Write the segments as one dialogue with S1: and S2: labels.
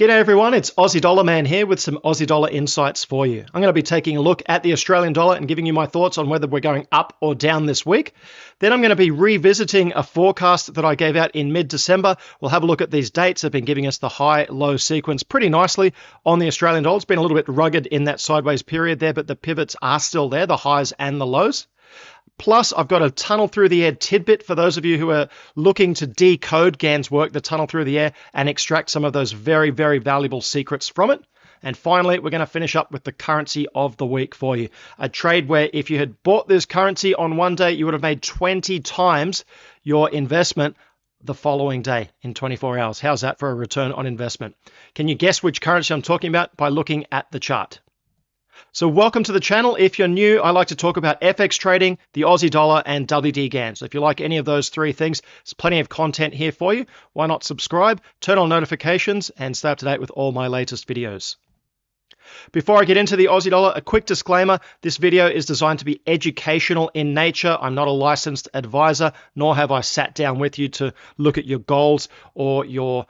S1: G'day everyone, it's Aussie Dollar Man here with some Aussie Dollar Insights for you. I'm going to be taking a look at the Australian dollar and giving you my thoughts on whether we're going up or down this week. Then I'm going to be revisiting a forecast that I gave out in mid-December. We'll have a look at these dates. They've been giving us the high-low sequence pretty nicely on the Australian dollar. It's been a little bit rugged in that sideways period there, but the pivots are still there, the highs and the lows. Plus, I've got a Tunnel Thru The Air tidbit for those of you who are looking to decode Gann's work, the Tunnel Thru The Air, and extract some of those very, very valuable secrets from it. And finally, we're going to finish up with the currency of the week for you. A trade where if you had bought this currency on one day, you would have made 20 times your investment the following day in 24 hours. How's that for a return on investment? Can you guess which currency I'm talking about by looking at the chart? So welcome to the channel. If you're new, I like to talk about FX trading, the Aussie dollar, and WD Gann. So if you like any of those three things, there's plenty of content here for you. Why not subscribe, turn on notifications, and stay up to date with all my latest videos. Before I get into the Aussie dollar, a quick disclaimer. This video is designed to be educational in nature. I'm not a licensed advisor, nor have I sat down with you to look at your goals or your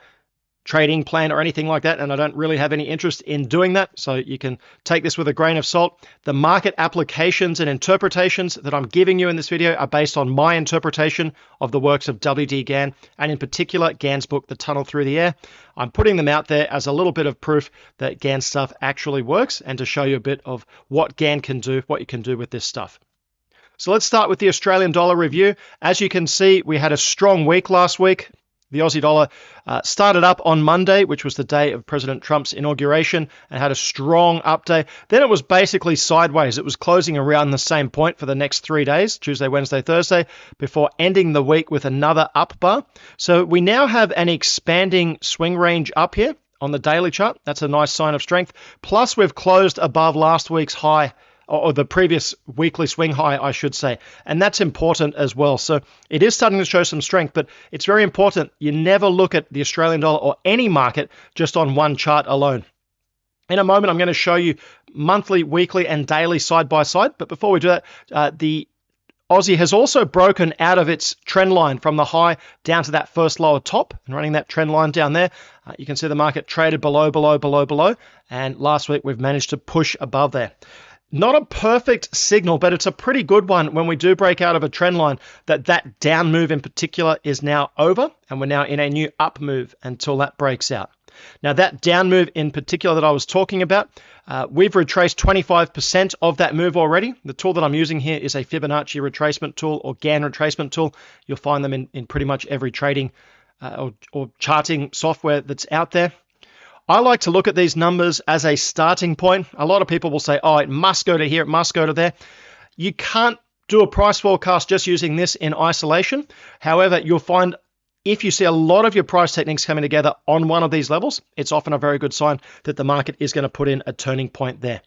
S1: trading plan or anything like that, and I don't really have any interest in doing that, so you can take this with a grain of salt. The market applications and interpretations that I'm giving you in this video are based on my interpretation of the works of WD Gann, and in particular Gann's book, The Tunnel Thru The Air. I'm putting them out there as a little bit of proof that Gann's stuff actually works, and to show you a bit of what Gann can do, what you can do with this stuff. So let's start with the Australian dollar review. As you can see, we had a strong week last week. The Aussie dollar started up on Monday, which was the day of President Trump's inauguration, and had a strong up day. Then it was basically sideways. It was closing around the same point for the next 3 days, Tuesday, Wednesday, Thursday, before ending the week with another up bar. So we now have an expanding swing range up here on the daily chart. That's a nice sign of strength. Plus, we've closed above last week's high, or the previous weekly swing high, I should say. And that's important as well. So it is starting to show some strength, but it's very important. You never look at the Australian dollar or any market just on one chart alone. In a moment, I'm going to show you monthly, weekly, and daily side by side. But before we do that, the Aussie has also broken out of its trend line from the high down to that first lower top and running that trend line down there. You can see the market traded below. And last week, we've managed to push above there. Not a perfect signal, but it's a pretty good one when we do break out of a trend line that down move in particular is now over, and we're now in a new up move until that breaks out. Now that down move in particular that I was talking about, we've retraced 25% of that move already. The tool that I'm using here is a Fibonacci retracement tool or Gann retracement tool. You'll find them in pretty much every trading or charting software that's out there. I like to look at these numbers as a starting point. A lot of people will say, oh, it must go to here, it must go to there. You can't do a price forecast just using this in isolation. However, you'll find if you see a lot of your price techniques coming together on one of these levels, it's often a very good sign that the market is going to put in a turning point there.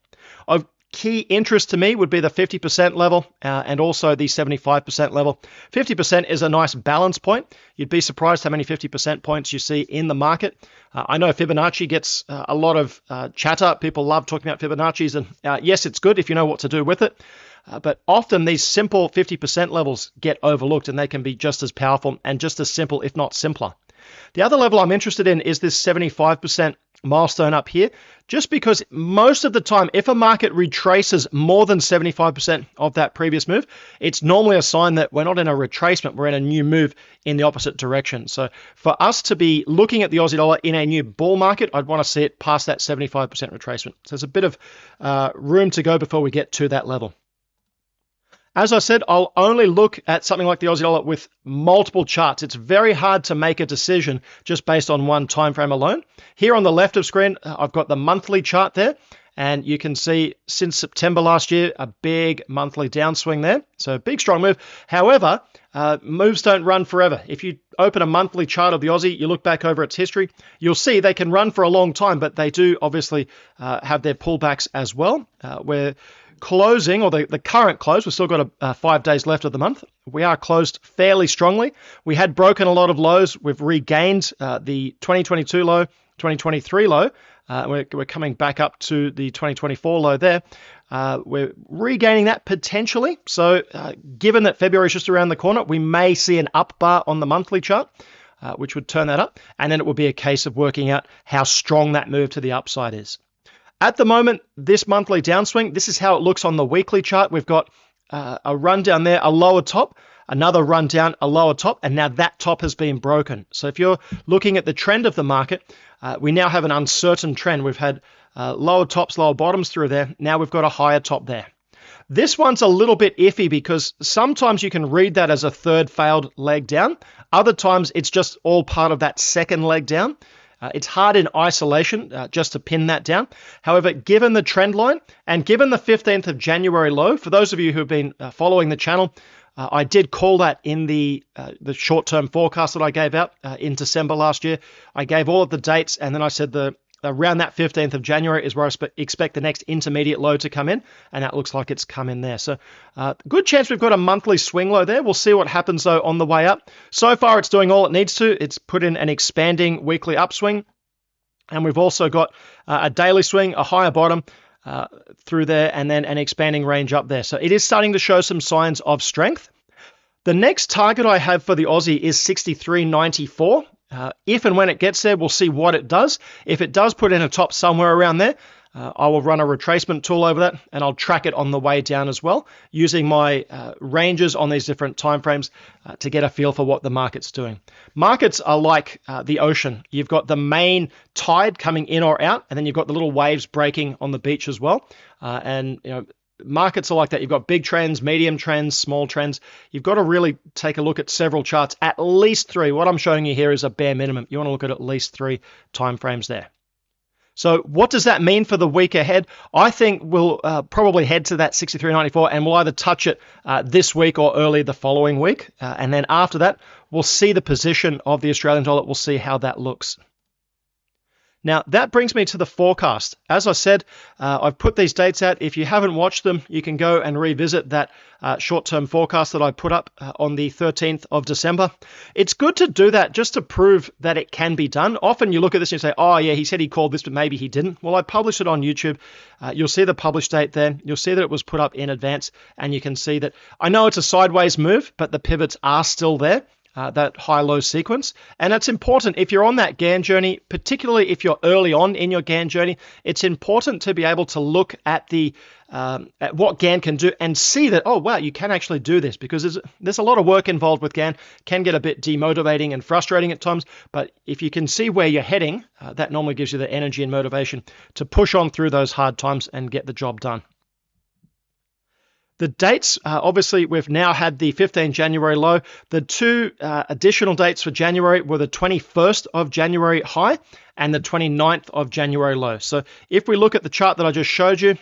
S1: Of key interest to me would be the 50% level and also the 75% level. 50% is a nice balance point. You'd be surprised how many 50% points you see in the market. I know Fibonacci gets a lot of chatter. People love talking about Fibonacci's, and yes, it's good if you know what to do with it. But often these simple 50% levels get overlooked, and they can be just as powerful and just as simple, if not simpler. The other level I'm interested in is this 75% milestone up here, just because most of the time, if a market retraces more than 75% of that previous move, it's normally a sign that we're not in a retracement, we're in a new move in the opposite direction. So for us to be looking at the Aussie dollar in a new bull market, I'd want to see it past that 75% retracement. So there's a bit of room to go before we get to that level. As I said, I'll only look at something like the Aussie dollar with multiple charts. It's very hard to make a decision just based on one time frame alone. Here on the left of screen, I've got the monthly chart there, and you can see since September last year, a big monthly downswing there. So a big, strong move. However, moves don't run forever. If you open a monthly chart of the Aussie, you look back over its history, you'll see they can run for a long time, but they do obviously have their pullbacks as well, where closing, or the current close, we've still got 5 days left of the month. We are closed fairly strongly. We had broken a lot of lows. We've regained the 2022 low, 2023 low. We're coming back up to the 2024 low there. We're regaining that potentially. So given that February is just around the corner, we may see an up bar on the monthly chart. which would turn that up. And then it would be a case of working out how strong that move to the upside is. At the moment, this monthly downswing, this is how it looks on the weekly chart. We've got a run down there, a lower top, another run down, a lower top, and now that top has been broken. So if you're looking at the trend of the market, we now have an uncertain trend. We've had lower tops, lower bottoms through there. Now we've got a higher top there. This one's a little bit iffy because sometimes you can read that as a third failed leg down. Other times it's just all part of that second leg down. It's hard in isolation just to pin that down. However, given the trend line and given the 15th of January low, for those of you who have been following the channel, I did call that in the short-term forecast that I gave out in December last year. I gave all of the dates, and then I said around that 15th of January is where I expect the next intermediate low to come in, and that looks like it's come in there. So good chance we've got a monthly swing low there. We'll see what happens, though, on the way up. So far, it's doing all it needs to. It's put in an expanding weekly upswing, and we've also got a daily swing, a higher bottom through there, and then an expanding range up there. So it is starting to show some signs of strength. The next target I have for the Aussie is 63.94. If and when it gets there, we'll see what it does. If it does put in a top somewhere around there, I will run a retracement tool over that, and I'll track it on the way down as well, using my ranges on these different timeframes to get a feel for what the market's doing. Markets are like the ocean. You've got the main tide coming in or out, and then you've got the little waves breaking on the beach as well. And markets are like that. You've got big trends, medium trends, small trends. You've got to really take a look at several charts, at least 3. What I'm showing you here is a bare minimum. You want to look at least 3 timeframes there. So what does that mean for the week ahead? I think we'll probably head to that 63.94, and we'll either touch it this week or early the following week. And then after that, we'll see the position of the Australian dollar. We'll see how that looks. Now, that brings me to the forecast. As I said, I've put these dates out. If you haven't watched them, you can go and revisit that short-term forecast that I put up on the 13th of December. It's good to do that just to prove that it can be done. Often you look at this and you say, oh, yeah, he said he called this, but maybe he didn't. Well, I published it on YouTube. You'll see the published date there. You'll see that it was put up in advance, and you can see that I know it's a sideways move, but the pivots are still there. That high-low sequence. And it's important if you're on that Gann journey, particularly if you're early on in your Gann journey, it's important to be able to look at at what Gann can do and see that, oh, wow, you can actually do this, because there's a lot of work involved with Gann. Can get a bit demotivating and frustrating at times, but if you can see where you're heading, that normally gives you the energy and motivation to push on through those hard times and get the job done. The dates, obviously, we've now had the 15 January low. The 2 additional dates for January were the 21st of January high and the 29th of January low. So if we look at the chart that I just showed you,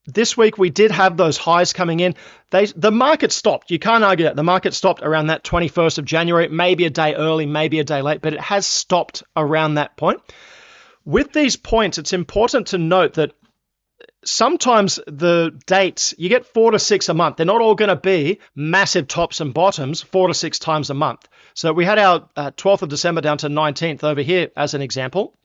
S1: this week we did have those highs coming in. The market stopped. You can't argue that. The market stopped around that 21st of January, maybe a day early, maybe a day late, but it has stopped around that point. With these points, it's important to note that sometimes the dates, you get 4 to 6 a month. They're not all going to be massive tops and bottoms 4 to 6 times a month. So we had our 12th of December down to 19th over here as an example.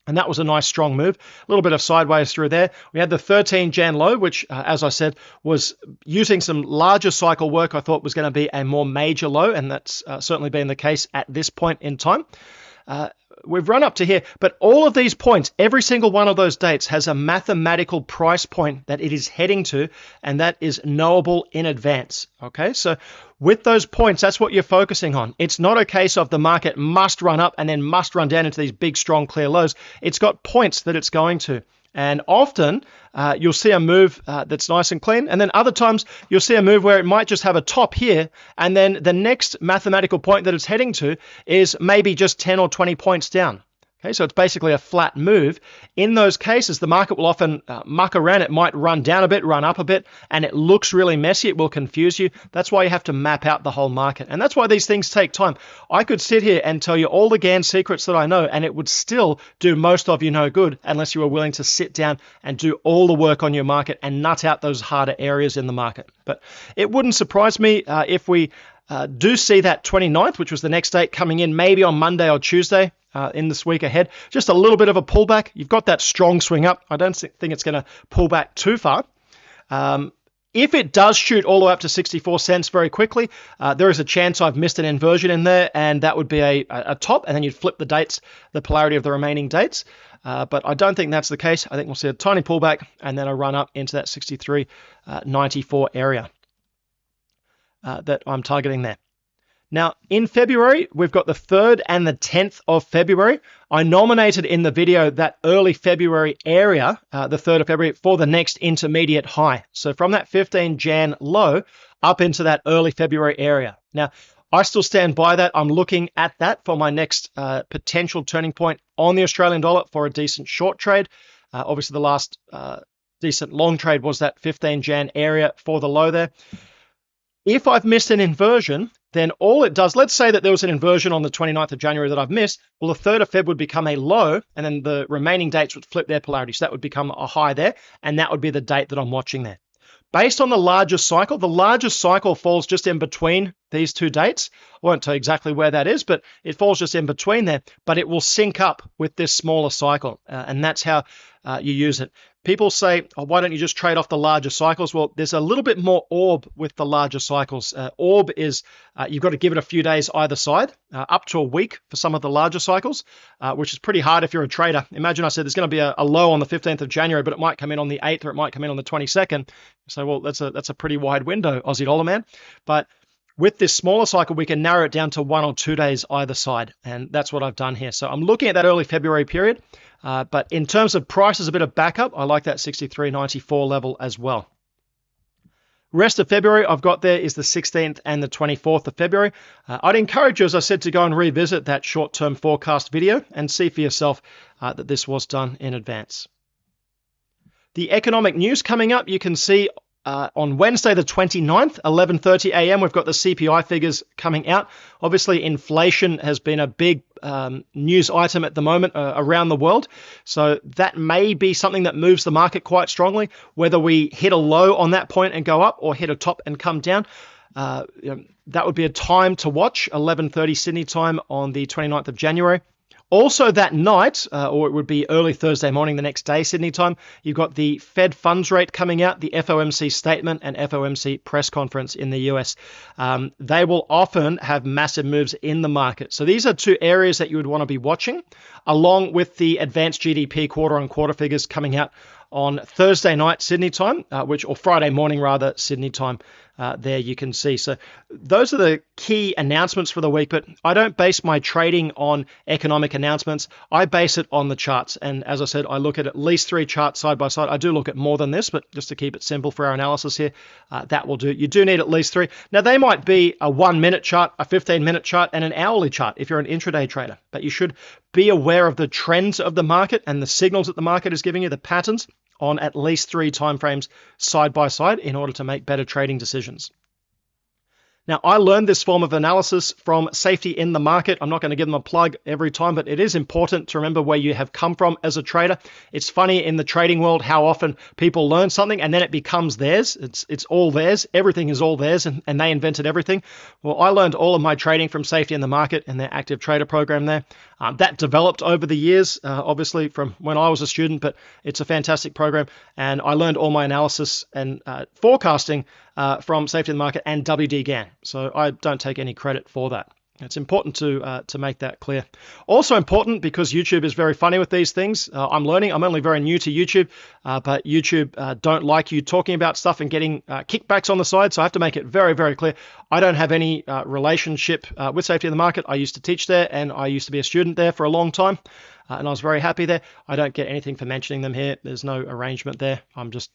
S1: And that was a nice strong move. A little bit of sideways through there. We had the 13 Jan low, which, as I said, was using some larger cycle work. I thought was going to be a more major low, and that's certainly been the case at this point in time. We've run up to here, but all of these points, every single one of those dates has a mathematical price point that it is heading to, and that is knowable in advance. Okay, so with those points, that's what you're focusing on. It's not a case of the market must run up and then must run down into these big, strong, clear lows. It's got points that it's going to. And often you'll see a move that's nice and clean. And then other times you'll see a move where it might just have a top here. And then the next mathematical point that it's heading to is maybe just 10 or 20 points down. Okay, so it's basically a flat move. In those cases, the market will often muck around. It might run down a bit, run up a bit, and it looks really messy. It will confuse you. That's why you have to map out the whole market. And that's why these things take time. I could sit here and tell you all the Gann secrets that I know, and it would still do most of you no good unless you were willing to sit down and do all the work on your market and nut out those harder areas in the market. But it wouldn't surprise me if we do see that 29th, which was the next date, coming in maybe on Monday or Tuesday in this week ahead. Just a little bit of a pullback. You've got that strong swing up. I don't think it's going to pull back too far. If it does shoot all the way up to 64 cents very quickly, there is a chance I've missed an inversion in there, and that would be a top, and then you'd flip the dates, the polarity of the remaining dates. But I don't think that's the case. I think we'll see a tiny pullback and then a run up into that 63.94 area that I'm targeting there. Now, in February, we've got the 3rd and the 10th of February. I nominated in the video that early February area, the 3rd of February, for the next intermediate high. So from that 15 Jan low up into that early February area. Now, I still stand by that. I'm looking at that for my next potential turning point on the Australian dollar for a decent short trade. Obviously, the last decent long trade was that 15 Jan area for the low there. If I've missed an inversion, then all it does, let's say that there was an inversion on the 29th of January that I've missed, well, the 3rd of Feb would become a low, and then the remaining dates would flip their polarity. So that would become a high there, and that would be the date that I'm watching there. Based on the largest cycle falls just in between these two dates. I won't tell you exactly where that is, but it falls just in between there, but it will sync up with this smaller cycle, and that's how you use it. People say, oh, why don't you just trade off the larger cycles? Well, there's a little bit more orb with the larger cycles. Orb is, you've got to give it a few days either side, up to a week for some of the larger cycles, which is pretty hard if you're a trader. Imagine I said there's going to be a low on the 15th of January, but it might come in on the 8th or it might come in on the 22nd. So, well, that's a pretty wide window, Aussie Dollar Man. But with this smaller cycle, we can narrow it down to 1 or 2 days either side, and that's what I've done here. So I'm looking at that early February period, but in terms of price as a bit of backup, I like that 63.94 level as well. Rest of February I've got there is the 16th and the 24th of February. I'd encourage you, as I said, to go and revisit that short-term forecast video and see for yourself that this was done in advance. The economic news coming up, you can see on Wednesday the 29th, 11:30 a.m., we've got the CPI figures coming out. Obviously, inflation has been a big news item at the moment around the world. So that may be something that moves the market quite strongly, whether we hit a low on that point and go up or hit a top and come down. That would be a time to watch, 11:30 Sydney time on the 29th of January. Also that night, or it would be early Thursday morning the next day, Sydney time, you've got the Fed funds rate coming out, the FOMC statement and FOMC press conference in the US. They will often have massive moves in the market. So these are two areas that you would want to be watching, along with the advanced GDP quarter-on-quarter figures coming out on Thursday night Sydney time, or Friday morning rather, Sydney time. There you can see. So those are the key announcements for the week, but I don't base my trading on economic announcements. I base it on the charts. And as I said, I look at least 3 charts side by side. I do look at more than this, but just to keep it simple for our analysis here, that will do. You do need at least 3. Now, they might be a 1-minute chart, a 15-minute chart, and an hourly chart if you're an intraday trader, but you should be aware of the trends of the market and the signals that the market is giving you, the patterns, on at least 3 timeframes side by side in order to make better trading decisions. Now, I learned this form of analysis from Safety in the Market. I'm not going to give them a plug every time, but it is important to remember where you have come from as a trader. It's funny in the trading world how often people learn something and then it becomes theirs. It's all theirs. Everything is all theirs, and they invented everything. Well, I learned all of my trading from Safety in the Market and their active trader program there. That developed over the years, obviously from when I was a student, but it's a fantastic program. And I learned all my analysis and forecasting from Safety in the Market and WD Gann. So I don't take any credit for that. It's important to make that clear. Also important because YouTube is very funny with these things. I'm learning. I'm only very new to YouTube, but YouTube don't like you talking about stuff and getting kickbacks on the side. So I have to make it very, very clear. I don't have any relationship with Safety in the Market. I used to teach there and I used to be a student there for a long time. And I was very happy there. I don't get anything for mentioning them here. There's no arrangement there. I'm just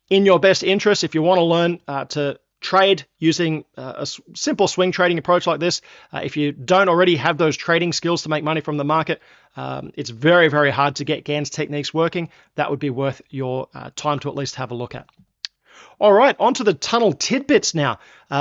S1: in your best interest. If you want to learn to trade using a simple swing trading approach like this, if you don't already have those trading skills to make money from the market, it's very, very hard to get Gann's techniques working. That would be worth your time to at least have a look at. All right, on to the tunnel tidbits now.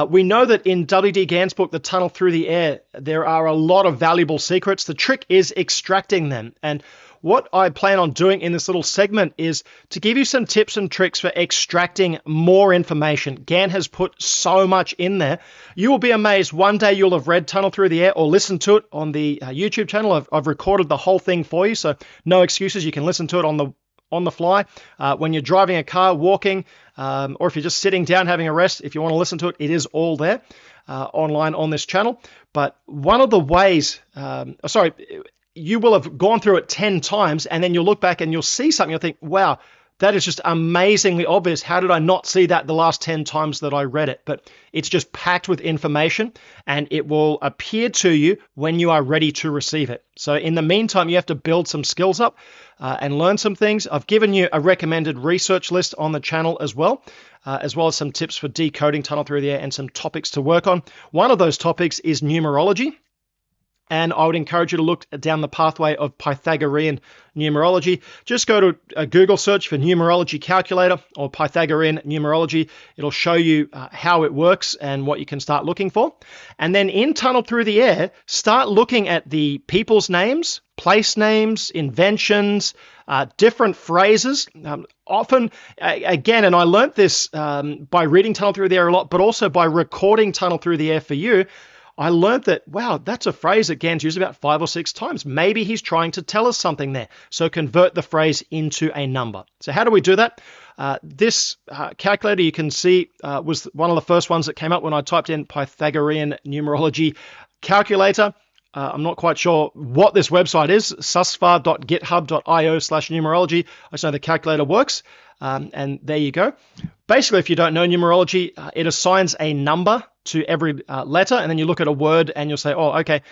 S1: We know that in WD Gann's book, The Tunnel Through the Air, there are a lot of valuable secrets. The trick is extracting them. And what I plan on doing in this little segment is to give you some tips and tricks for extracting more information. Gann has put so much in there. You will be amazed. One day you'll have read Tunnel Through the Air or listened to it on the YouTube channel. I've recorded the whole thing for you, so no excuses. You can listen to it on the on the fly, when you're driving a car, walking, or if you're just sitting down having a rest. If you want to listen to it, it is all there online on this channel. But one of the ways, you will have gone through it 10 times, and then you'll look back and you'll see something. You'll think, wow, that is just amazingly obvious. How did I not see that the last 10 times that I read it? But it's just packed with information, and it will appear to you when you are ready to receive it. So in the meantime, you have to build some skills up and learn some things. I've given you a recommended research list on the channel as well as some tips for decoding Tunnel Thru the Air and some topics to work on. One of those topics is numerology. And I would encourage you to look down the pathway of Pythagorean numerology. Just go to a Google search for numerology calculator or Pythagorean numerology. It'll show you how it works and what you can start looking for. And then in Tunnel Thru the Air, start looking at the people's names, place names, inventions, different phrases. Often, again, and I learned this by reading Tunnel Thru the Air a lot, but also by recording Tunnel Thru the Air for you. I learned that, wow, that's a phrase that Gann's used about 5 or 6 times. Maybe he's trying to tell us something there. So convert the phrase into a number. So how do we do that? This calculator, you can see, was one of the first ones that came up when I typed in Pythagorean numerology calculator. I'm not quite sure what this website is, susfar.github.io/numerology. I just know the calculator works, and there you go. Basically, if you don't know numerology, it assigns a number to every letter, and then you look at a word and you'll say, oh, okay,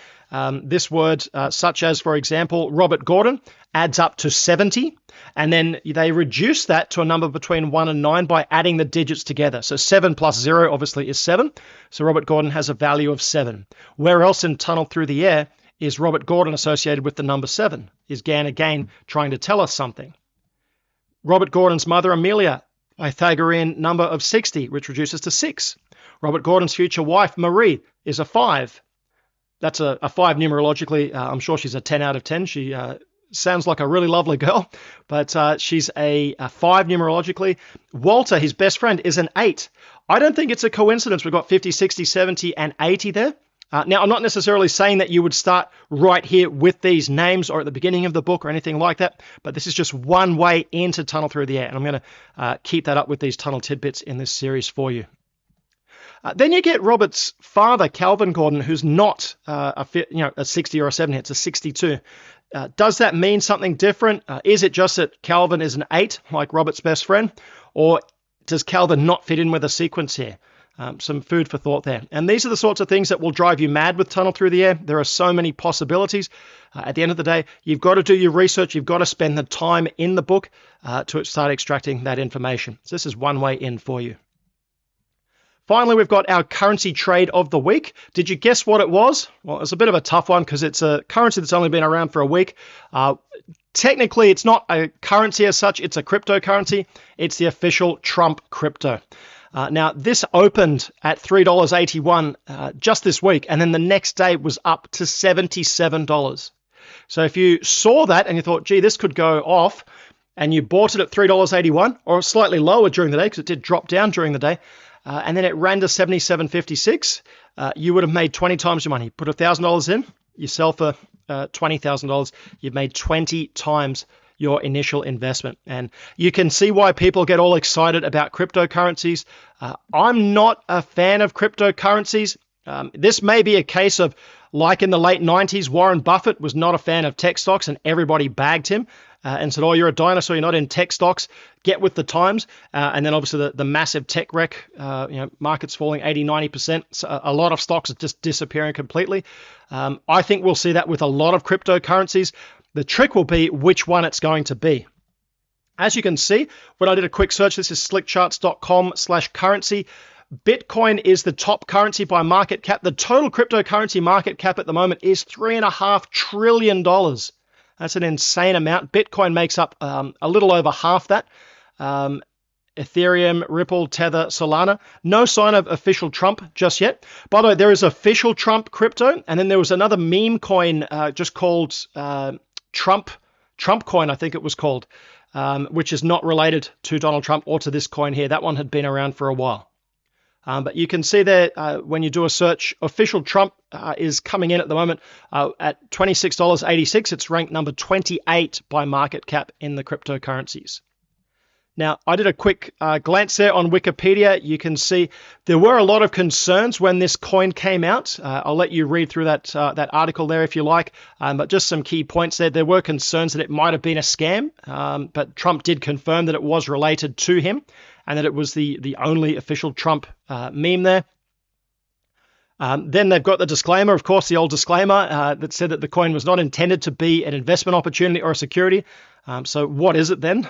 S1: this word, such as, for example, Robert Gordon, adds up to 70, and then they reduce that to a number between 1 and 9 by adding the digits together. So 7 plus 0 obviously is 7, so Robert Gordon has a value of 7. Where else in Tunnel Thru the Air is Robert Gordon associated with the number 7? Is Gann again trying to tell us something? Robert Gordon's mother, Amelia, Pythagorean number of 60, which reduces to 6. Robert Gordon's future wife, Marie, is a 5. That's a 5 numerologically. I'm sure she's a 10 out of 10. She sounds like a really lovely girl, but she's a 5 numerologically. Walter, his best friend, is an 8. I don't think it's a coincidence we've got 50, 60, 70, and 80 there. Now, I'm not necessarily saying that you would start right here with these names or at the beginning of the book or anything like that, but this is just one way into Tunnel Thru the Air, and I'm going to keep that up with these tunnel tidbits in this series for you. Then you get Robert's father, Calvin Gordon, who's not a 60 or a 70, it's a 62. Does that mean something different? Is it just that Calvin is an 8, like Robert's best friend, or does Calvin not fit in with a sequence here? Some food for thought there. And these are the sorts of things that will drive you mad with Tunnel Thru the Air. There are so many possibilities. At the end of the day, you've got to do your research. You've got to spend the time in the book to start extracting that information. So this is one way in for you. Finally, we've got our currency trade of the week. Did you guess what it was? Well, it's a bit of a tough one because it's a currency that's only been around for a week. Technically, it's not a currency as such. It's a cryptocurrency. It's the official Trump crypto. Now, this opened at $3.81 just this week, and then the next day was up to $77. So if you saw that and you thought, gee, this could go off, and you bought it at $3.81 or slightly lower during the day because it did drop down during the day, and then it ran to $77.56, you would have made 20 times your money. Put $1,000 in, you sell for $20,000, you've made 20 times your initial investment. And you can see why people get all excited about cryptocurrencies. I'm not a fan of cryptocurrencies. This may be a case of, like in the late 90s, Warren Buffett was not a fan of tech stocks and everybody bagged him and said, oh, you're a dinosaur, you're not in tech stocks, get with the times. And then obviously the massive tech wreck, markets falling 80, 90%. So a lot of stocks are just disappearing completely. I think we'll see that with a lot of cryptocurrencies. The trick will be which one it's going to be. As you can see, when I did a quick search, this is slickcharts.com/currency. Bitcoin is the top currency by market cap. The total cryptocurrency market cap at the moment is $3.5 trillion. That's an insane amount. Bitcoin makes up a little over half that. Ethereum, Ripple, Tether, Solana. No sign of official Trump just yet. By the way, there is official Trump crypto, and then there was another meme coin just called Trump coin, I think it was called, which is not related to Donald Trump or to this coin here. That one had been around for a while. But you can see there when you do a search, official Trump is coming in at the moment at $26.86. It's ranked number 28 by market cap in the cryptocurrencies. Now, I did a quick glance there on Wikipedia. You can see there were a lot of concerns when this coin came out. I'll let you read through that article there if you like, but just some key points there. There were concerns that it might have been a scam, but Trump did confirm that it was related to him and that it was the only official Trump meme there. Then they've got the disclaimer, of course, the old disclaimer that said that the coin was not intended to be an investment opportunity or a security. So what is it then?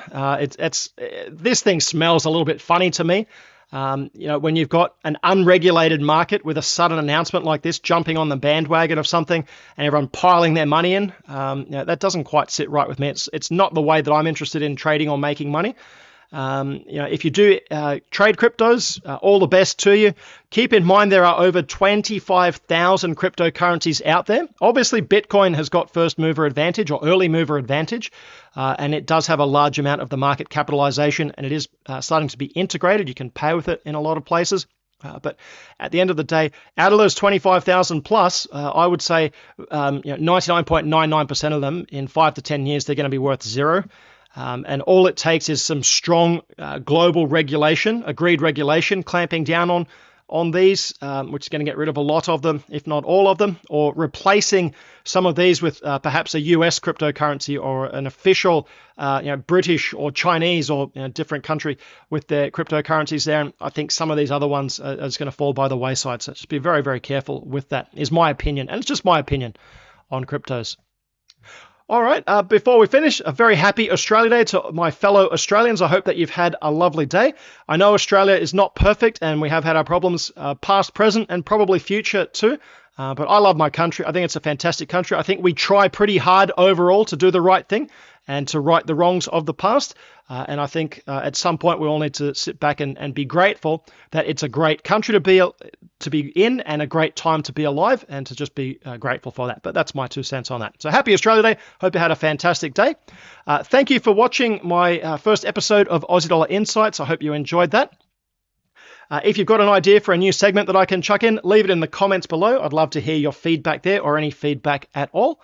S1: This thing smells a little bit funny to me. When you've got an unregulated market with a sudden announcement like this, jumping on the bandwagon of something and everyone piling their money in, that doesn't quite sit right with me. It's not the way that I'm interested in trading or making money. If you do trade cryptos, all the best to you. Keep in mind there are over 25,000 cryptocurrencies out there. Obviously, Bitcoin has got first mover advantage or early mover advantage, and it does have a large amount of the market capitalization, and it is starting to be integrated. You can pay with it in a lot of places. But at the end of the day, out of those 25,000 plus, I would say 99.99% of them in 5 to 10 years, they're going to be worth zero. And all it takes is some strong global regulation, agreed regulation, clamping down on these, which is going to get rid of a lot of them, if not all of them, or replacing some of these with perhaps a US cryptocurrency or an official British or Chinese or different country with their cryptocurrencies there. And I think some of these other ones are just going to fall by the wayside. So just be very, very careful with that, is my opinion. And it's just my opinion on cryptos. All right, before we finish, a very happy Australia Day to my fellow Australians. I hope that you've had a lovely day. I know Australia is not perfect and we have had our problems past, present, and probably future too. But I love my country. I think it's a fantastic country. I think we try pretty hard overall to do the right thing and to right the wrongs of the past. And I think at some point we all need to sit back and be grateful that it's a great country to be in and a great time to be alive, and to just be grateful for that. But that's my 2 cents on that. So happy Australia Day. Hope you had a fantastic day. Thank you for watching my first episode of Aussie Dollar Insights. I hope you enjoyed that. If you've got an idea for a new segment that I can chuck in, leave it in the comments below. I'd love to hear your feedback there, or any feedback at all.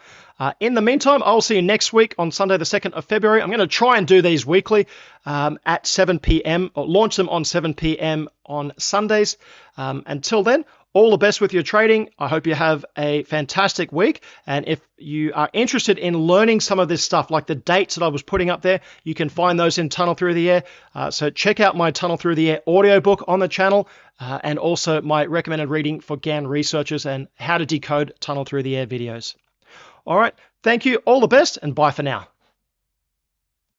S1: In the meantime, I'll see you next week on Sunday, the 2nd of February. I'm going to try and do these weekly at 7 p.m. or launch them on 7 p.m. on Sundays. Until then, all the best with your trading. I hope you have a fantastic week. And if you are interested in learning some of this stuff, like the dates that I was putting up there, you can find those in Tunnel Thru The Air. So check out my Tunnel Thru The Air audiobook on the channel, and also my recommended reading for Gann researchers and how to decode Tunnel Thru The Air videos. All right, thank you, all the best, and bye for now.